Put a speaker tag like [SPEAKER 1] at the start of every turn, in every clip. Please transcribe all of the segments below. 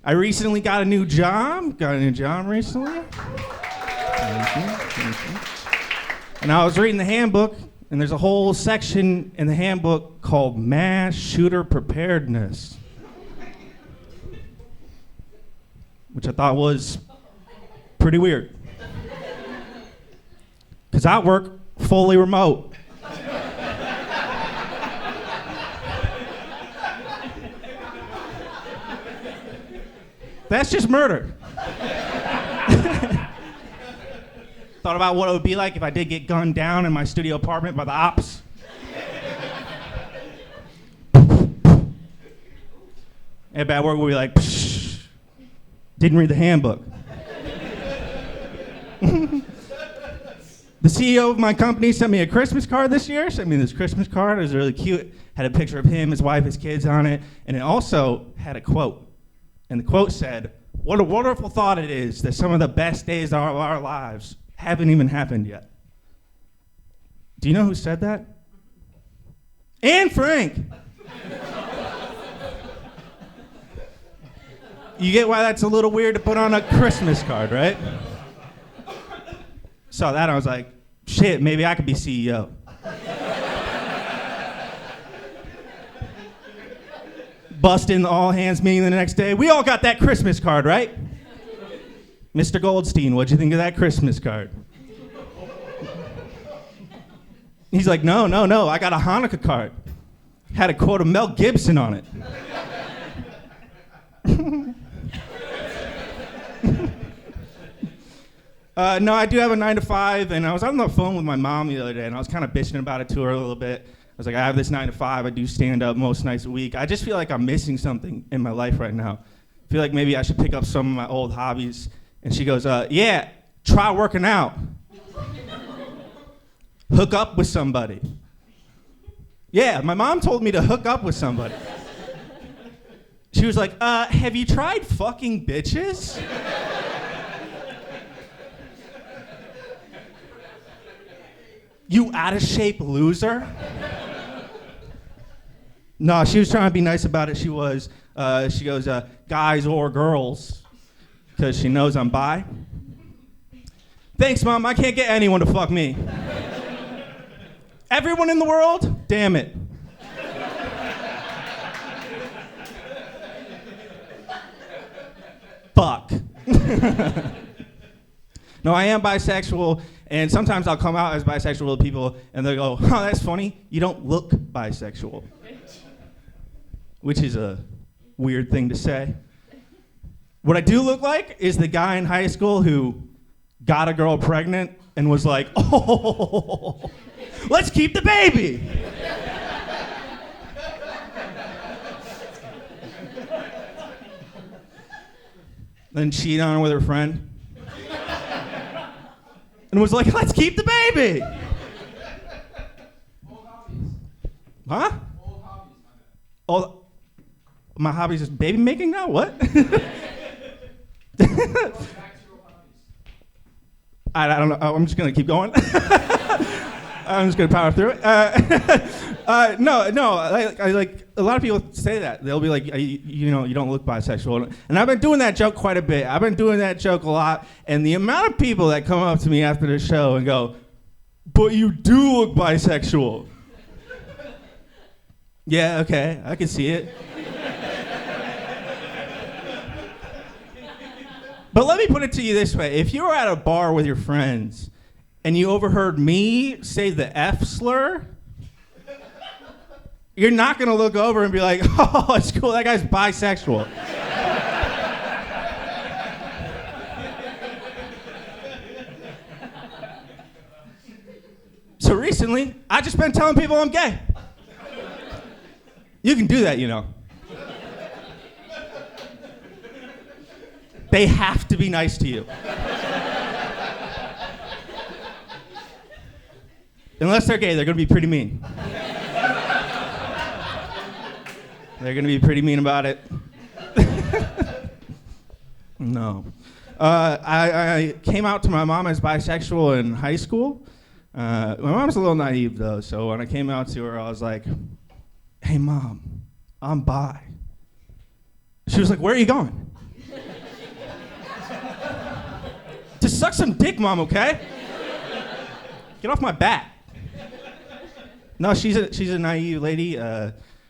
[SPEAKER 1] I recently got a new job. Got a new job recently. Thank you. And I was reading the handbook, and there's a whole section in the handbook called mass shooter preparedness, which I thought was pretty weird. Because I work fully remote. That's just murder. Thought about what it would be like if I did get gunned down in my studio apartment by the ops. And bad work would be like, psh, didn't read the handbook. The CEO of my company sent me a Christmas card this year. Sent me this Christmas card. It was really cute. Had a picture of him, his wife, his kids on it. And it also had a quote. And the quote said, "What a wonderful thought it is that some of the best days of our lives haven't even happened yet." Do you know who said that? Anne Frank. You get why that's a little weird to put on a Christmas card, right? Saw that, I was like, shit, maybe I could be CEO. Bust in the all-hands meeting the next day. We all got that Christmas card, right? Mr. Goldstein, what'd you think of that Christmas card? He's like, no, I got a Hanukkah card. Had a quote of Mel Gibson on it. No, I do have a 9 to 5, and I was on the phone with my mom the other day, and I was kind of bitching about it to her a little bit. I was like, I have this 9 to 5, I do stand up most nights a week. I just feel like I'm missing something in my life right now. I feel like maybe I should pick up some of my old hobbies. And she goes, yeah, try working out. Hook up with somebody. Yeah, my mom told me to hook up with somebody. She was like, have you tried fucking bitches? You out of shape loser? No, she was trying to be nice about it. She was. She goes, guys or girls, because she knows I'm bi. Thanks, Mom. I can't get anyone to fuck me. Everyone in the world? Damn it. Fuck. No, I am bisexual, and sometimes I'll come out as bisexual to people, and they'll go, oh, that's funny. You don't look bisexual. Which is a weird thing to say. What I do look like is the guy in high school who got a girl pregnant and was like, oh, let's keep the baby. Then cheated on her with her friend. And was like, let's keep the baby.
[SPEAKER 2] Old hobbies.
[SPEAKER 1] Huh?
[SPEAKER 2] Old hobbies.
[SPEAKER 1] Oh, my hobbies is baby making now? What? I don't know. I'm just going to keep going. I'm just going to power through it. No. I like a lot of people say that. They'll be like, you don't look bisexual. And I've been doing that joke quite a bit. I've been doing that joke a lot. And the amount of people that come up to me after the show and go, but you do look bisexual. Yeah, okay, I can see it. But let me put it to you this way. If you were at a bar with your friends and you overheard me say the F slur, you're not going to look over and be like, oh, it's cool, that guy's bisexual. So recently, I just been telling people I'm gay. You can do that, you know. They have to be nice to you. Unless they're gay, they're going to be pretty mean. They're going to be pretty mean about it. No. I came out to my mom as bisexual in high school. My mom's a little naive, though, so when I came out to her, I was like, hey, Mom, I'm bi. She was like, where are you going? Just suck some dick, Mom, okay? Get off my back. No, she's a naive lady.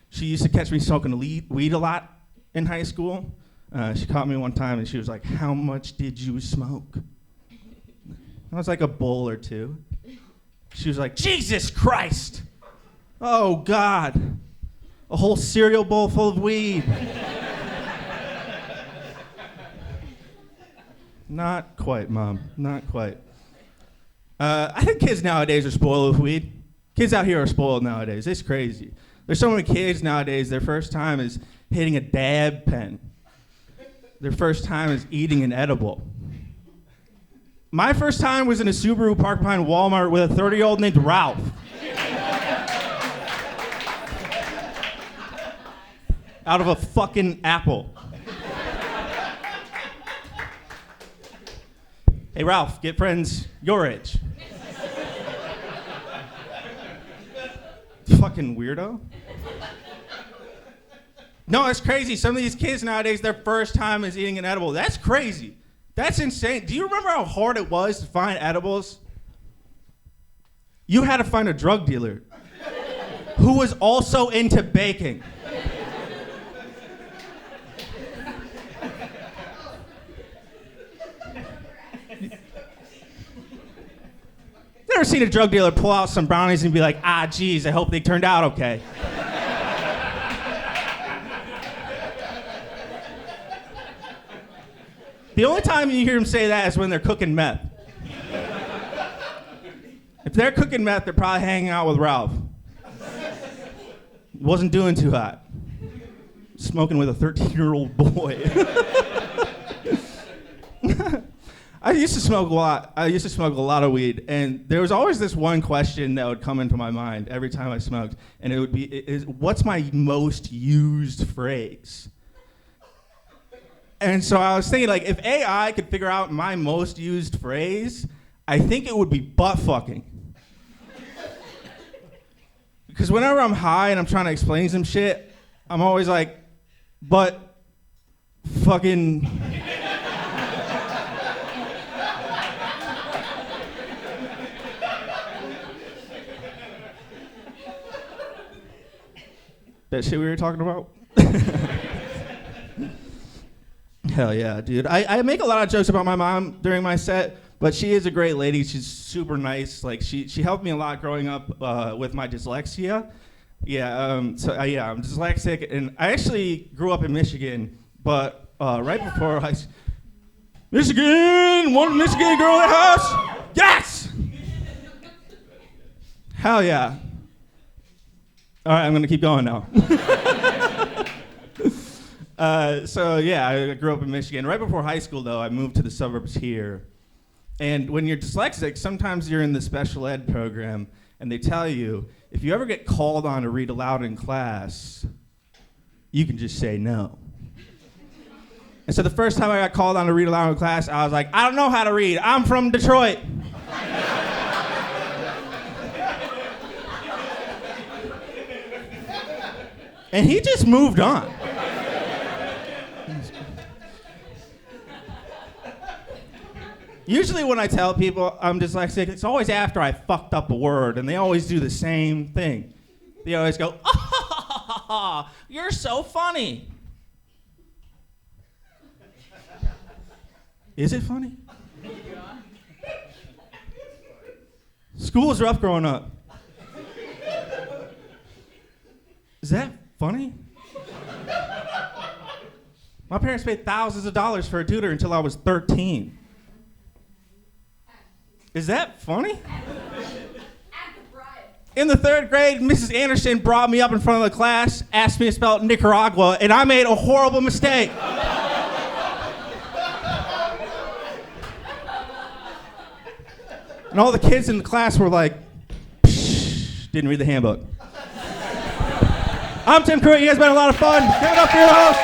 [SPEAKER 1] She used to catch me smoking weed a lot in high school. She caught me one time and she was like, "How much did you smoke?" I was like, a bowl or two. She was like, "Jesus Christ! Oh God! A whole cereal bowl full of weed." Not quite, Mom. Not quite. I think kids nowadays are spoiled with weed. Kids out here are spoiled nowadays. It's crazy. There's so many kids nowadays, their first time is hitting a dab pen. Their first time is eating an edible. My first time was in a Subaru parked behind Walmart with a 30-year-old named Ralph. Out of a fucking apple. Hey, Ralph, get friends your age. Fucking weirdo. No, it's crazy. Some of these kids nowadays, their first time is eating an edible. That's crazy. That's insane. Do you remember how hard it was to find edibles? You had to find a drug dealer who was also into baking. Never seen a drug dealer pull out some brownies and be like, "Ah, geez, I hope they turned out okay." The only time you hear them say that is when they're cooking meth. If they're cooking meth, they're probably hanging out with Ralph. Wasn't doing too hot. Smoking with a 13-year-old boy. I used to smoke a lot. I used to smoke a lot of weed, and there was always this one question that would come into my mind every time I smoked, and it would be, what's my most used phrase? And so I was thinking, like, if AI could figure out my most used phrase, I think it would be butt fucking. Because whenever I'm high and I'm trying to explain some shit, I'm always like, but fucking... That shit we were talking about? Hell yeah, dude. I make a lot of jokes about my mom during my set, but she is a great lady. She's super nice. Like, she helped me a lot growing up with my dyslexia. Yeah, I'm dyslexic, and I actually grew up in Michigan, but right before Michigan! One Michigan girl in the house? Yes! Hell yeah. All right, I'm gonna keep going now. I grew up in Michigan. Right before high school, though, I moved to the suburbs here. And when you're dyslexic, sometimes you're in the special ed program, and they tell you, if you ever get called on to read aloud in class, you can just say no. And so the first time I got called on to read aloud in class, I was like, I don't know how to read. I'm from Detroit. And he just moved on. Usually when I tell people I'm dyslexic, it's always after I fucked up a word, and they always do the same thing. They always go, "Oh, you're so funny." Is it funny? School was rough growing up. Is that funny? My parents paid thousands of dollars for a tutor until I was 13. Is that funny? In the 3rd grade, Mrs. Anderson brought me up in front of the class, asked me to spell Nicaragua, and I made a horrible mistake. And all the kids in the class were like, "Psh, didn't read the handbook." I'm Tim Cruitt. You guys been a lot of fun. Give it up for your host.